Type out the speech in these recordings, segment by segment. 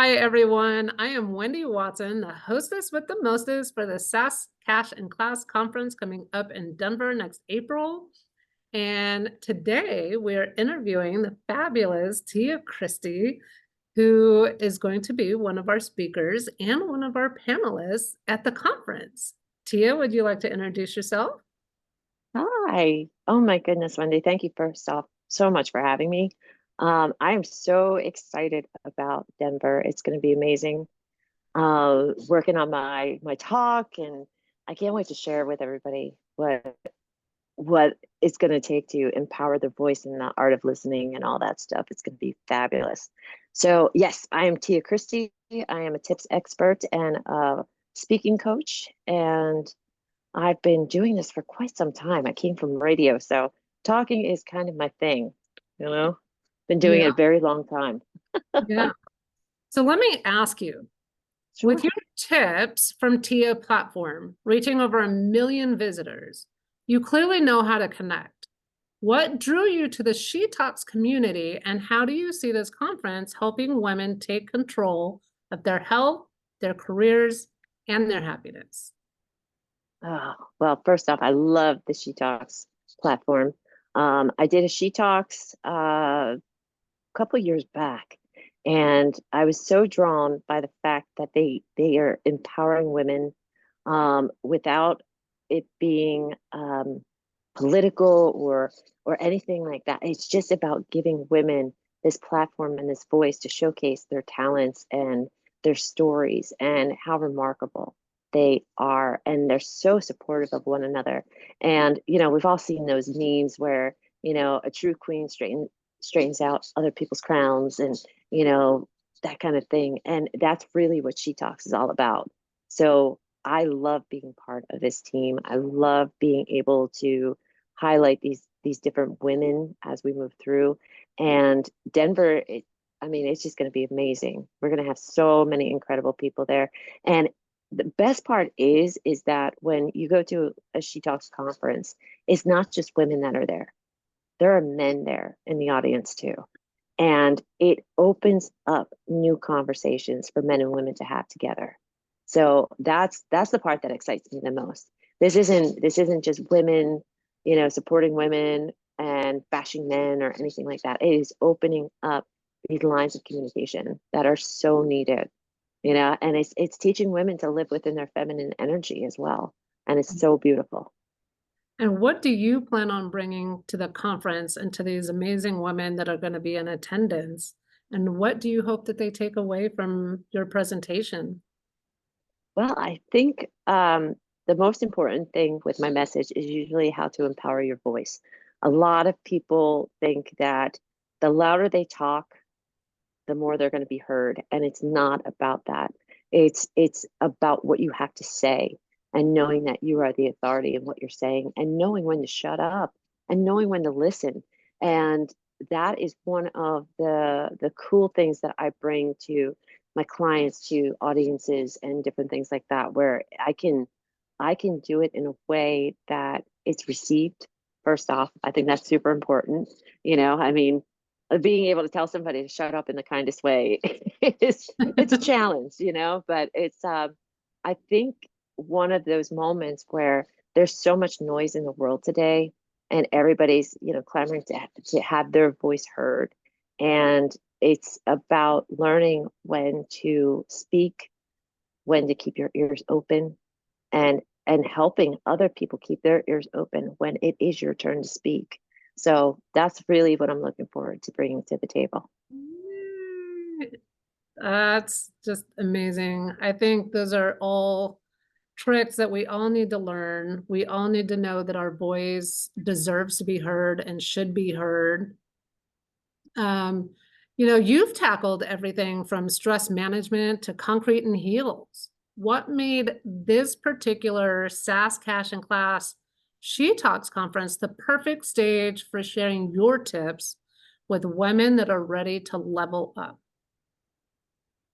Hi, everyone. I am Wendy Watson, the hostess with the mostest for the Sass Cash and Class Conference coming up in Denver next April. And today we're interviewing the fabulous Tia Kristi, who is going to be one of our speakers and one of our panelists at the conference. Tia, would you like to introduce yourself? Hi. Oh my goodness, Wendy. Thank you first off so much for having me. I am so excited about Denver. It's going to be amazing. Working on my talk, and I can't wait to share with everybody what it's going to take to empower their voice and the art of listening and all that stuff. It's going to be fabulous. So yes, I am Tia Kristi. I am a tips expert and a speaking coach, and I've been doing this for quite some time. I came from radio, so talking is kind of my thing, you know? Been doing it Yeah, a very long time. yeah. So let me ask you, with Sure. your tips from Tia platform reaching over 1 million visitors, you clearly know how to connect. What drew you to the She Talks community, and how do you see this conference helping women take control of their health, their careers, and their happiness? Oh, well, first off, I love the She Talks platform. I did a She Talks a couple years back, and I was so drawn by the fact that they are empowering women without it being political or anything like that. It's just about giving women this platform and this voice to showcase their talents and their stories and how remarkable they are. And they're so supportive of one another. And we've all seen those memes where a true queen straightens out other people's crowns, and you know that kind of thing. And that's really what She Talks is all about. So I love being part of this team. I love being able to highlight these different women as we move through. And Denver, I mean, it's just going to be amazing. We're going to have so many incredible people there. And the best part is that when you go to a She Talks conference, it's not just women that are there. There are men there in the audience too. And it opens up new conversations for men and women to have together. So that's the part that excites me the most. This isn't just women, supporting women and bashing men or anything like that. It is opening up these lines of communication that are so needed, and it's teaching women to live within their feminine energy as well. And it's so beautiful. And what do you plan on bringing to the conference and to these amazing women that are going to be in attendance? And what do you hope that they take away from your presentation? Well, I think the most important thing with my message is usually how to empower your voice. A lot of people think that the louder they talk, the more they're going to be heard, and it's not about that. It's about what you have to say, and knowing that you are the authority in what you're saying, and knowing when to shut up, and knowing when to listen. And that is one of the cool things that I bring to my clients, to audiences and different things like that, where I can do it in a way that it's received. First off, I think that's super important. I mean, being able to tell somebody to shut up in the kindest way it's a challenge, but it's I think one of those moments where there's so much noise in the world today, and everybody's clamoring to have their voice heard. And it's about learning when to speak, when to keep your ears open, and helping other people keep their ears open when it is your turn to speak. So that's really what I'm looking forward to bringing to the table. That's just amazing. I think those are all tricks that we all need to learn. We all need to know that our voice deserves to be heard and should be heard. Um, you've tackled everything from stress management to concrete and heels. What made this particular Sass Cash and Class She Talks conference the perfect stage for sharing your tips with women that are ready to level up?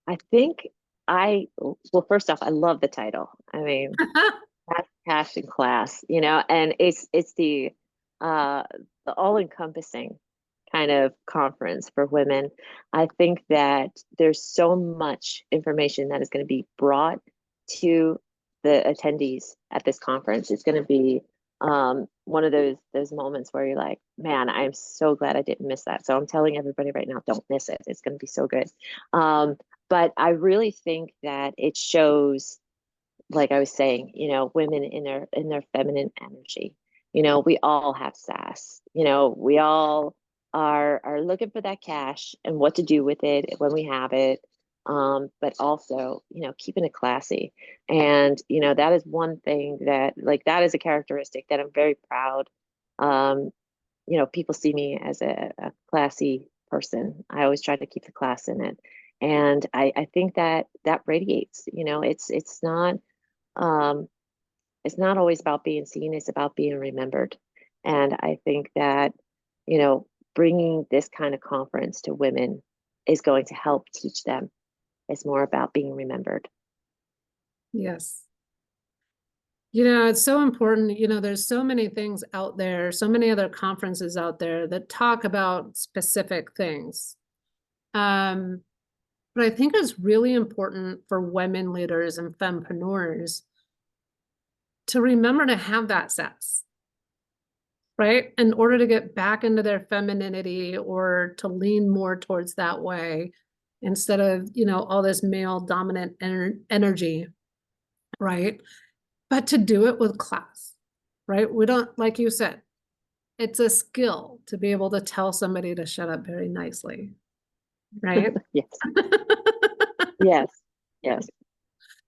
I think well, first off, I love the title. I mean, that's passion class, and it's the all-encompassing kind of conference for women. I think that there's so much information that is going to be brought to the attendees at this conference. It's going to be one of those moments where you're like, man, I'm so glad I didn't miss that. So I'm telling everybody right now, don't miss it. It's going to be so good. But I really think that it shows, like I was saying, women in their feminine energy. We all have sass. We all are looking for that cash and what to do with it when we have it. But also, keeping it classy. And, that is one thing that is a characteristic that I'm very proud. Um, people see me as a classy person. I always try to keep the class in it. And I think that radiates. Um, it's not always about being seen, it's about being remembered. And I think that, bringing this kind of conference to women is going to help teach them. It's more about being remembered. Yes. It's so important. There's so many things out there, so many other conferences out there that talk about specific things. But I think it's really important for women leaders and fempreneurs to remember to have that sass, right? In order to get back into their femininity or to lean more towards that way instead of, all this male dominant energy, right? But to do it with class, right? We don't, like you said, it's a skill to be able to tell somebody to shut up very nicely, right? Yes. Yes. Yes.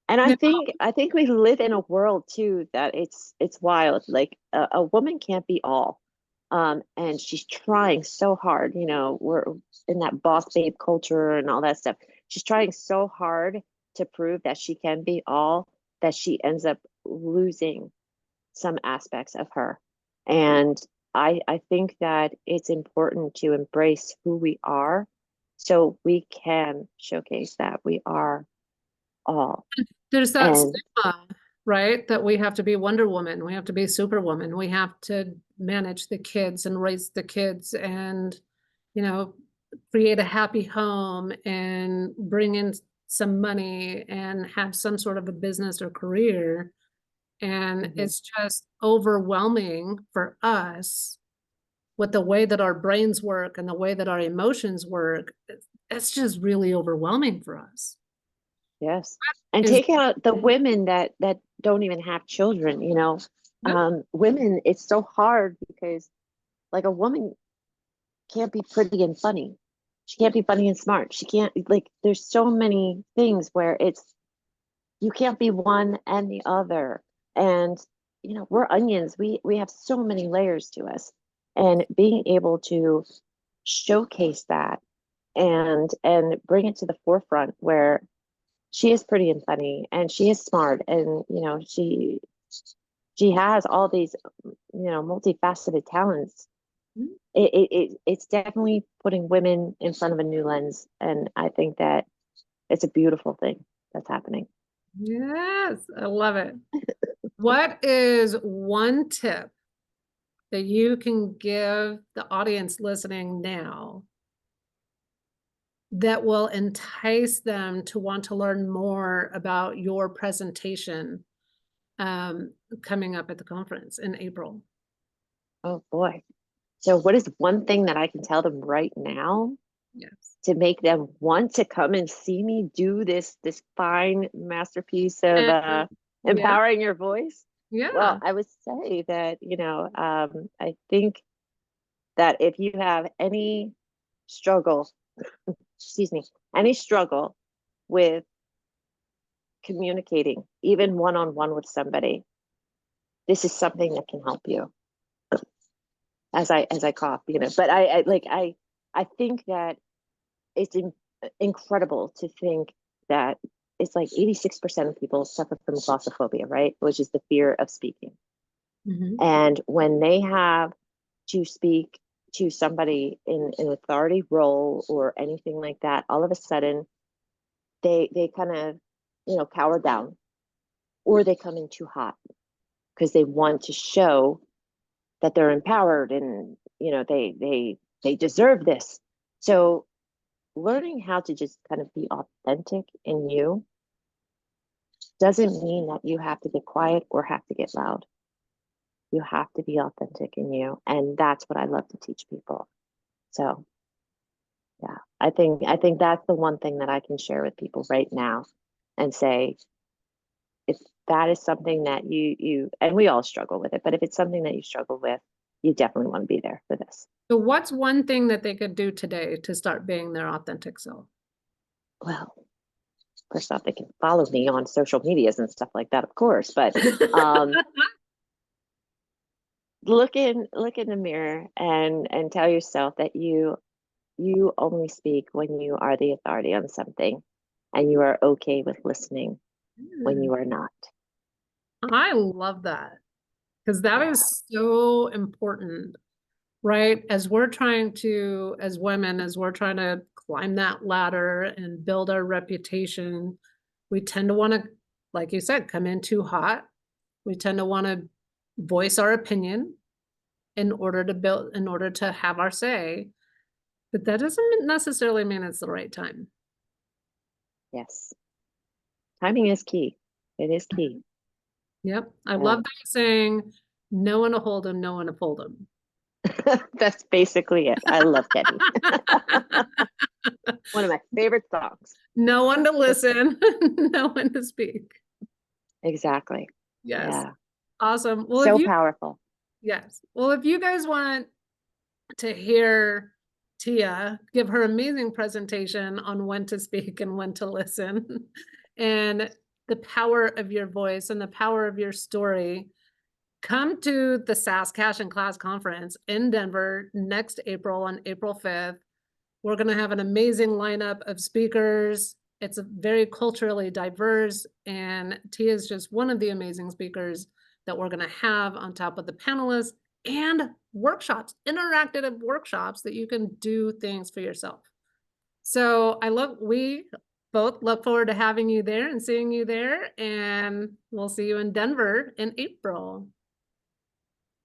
And I think we live in a world too that it's wild. Like a woman can't be all. And she's trying so hard, we're in that boss babe culture and all that stuff. She's trying so hard to prove that she can be all, that she ends up losing some aspects of her. And I think that it's important to embrace who we are so we can showcase that we are all. There's that And stigma, right? That we have to be Wonder Woman, we have to be Superwoman, we have to manage the kids and raise the kids and, create a happy home and bring in some money and have some sort of a business or career. And it's just overwhelming for us with the way that our brains work and the way that our emotions work. It's just really overwhelming for us. yes, and Is take out the women that don't even have children, women, it's so hard because like a woman can't be pretty and funny. She can't be funny and smart. She can't, like, there's so many things where you can't be one and the other. And we're onions. We have so many layers to us. And being able to showcase that and bring it to the forefront where she is pretty and funny and she is smart and she has all these multifaceted talents. It's definitely putting women in front of a new lens, and I think that it's a beautiful thing that's happening. Yes, I love it. What is one tip that you can give the audience listening now that will entice them to want to learn more about your presentation coming up at the conference in April? Oh boy. So what is one thing that I can tell them right now Yes. to make them want to come and see me do this fine masterpiece of And yeah, empowering your voice? yeah. Well, I would say that, I think that if you have any struggle, excuse me, any struggle with communicating, even one-on-one with somebody, this is something that can help you. As I cough, but I think that it's incredible to think that it's like 86% of people suffer from glossophobia, right? Which is the fear of speaking. Mhm. And when they have to speak to somebody in an authority role or anything like that, all of a sudden they kind of, cower down, or they come in too hot because they want to show that they're empowered and, they they deserve this. So learning how to just kind of be authentic in you doesn't mean that you have to get quiet or have to get loud. You have to be authentic in you. And that's what I love to teach people. So yeah, I think that's the one thing that I can share with people right now and say, if that is something that you and we all struggle with it, but if it's something that you struggle with, you definitely want to be there for this. So what's one thing that they could do today to start being their authentic self? Well, first off, they can follow me on social medias and stuff like that, of course, but um look in the mirror and tell yourself that you only speak when you are the authority on something, and you are okay with listening when you are not. I love that because that Yeah. is so important, right? As we're trying to, as women, as we're trying to climb that ladder and build our reputation, we tend to want to, like you said, come in too hot. We tend to want to voice our opinion in order to build, in order to have our say. But that doesn't necessarily mean it's the right time. Yes. Timing is key. It is key. Yep. I Yeah. love that you're saying, no one to hold him, no one to fold him. That's basically it. I love Kenny. One of my favorite songs. No one to listen, no one to speak. Exactly. Yes. Yeah. Awesome. Well, if So you, powerful. yes. Well, if you guys want to hear Tia give her amazing presentation on when to speak and when to listen and the power of your voice and the power of your story, come to the Sass Cash and Class Conference in Denver next April on April 5th. We're going to have an amazing lineup of speakers. It's a very culturally diverse, and Tia is just one of the amazing speakers that we're going to have on top of the panelists and workshops, interactive workshops that you can do things for yourself. So we both look forward to having you there and seeing you there, and we'll see you in Denver in April.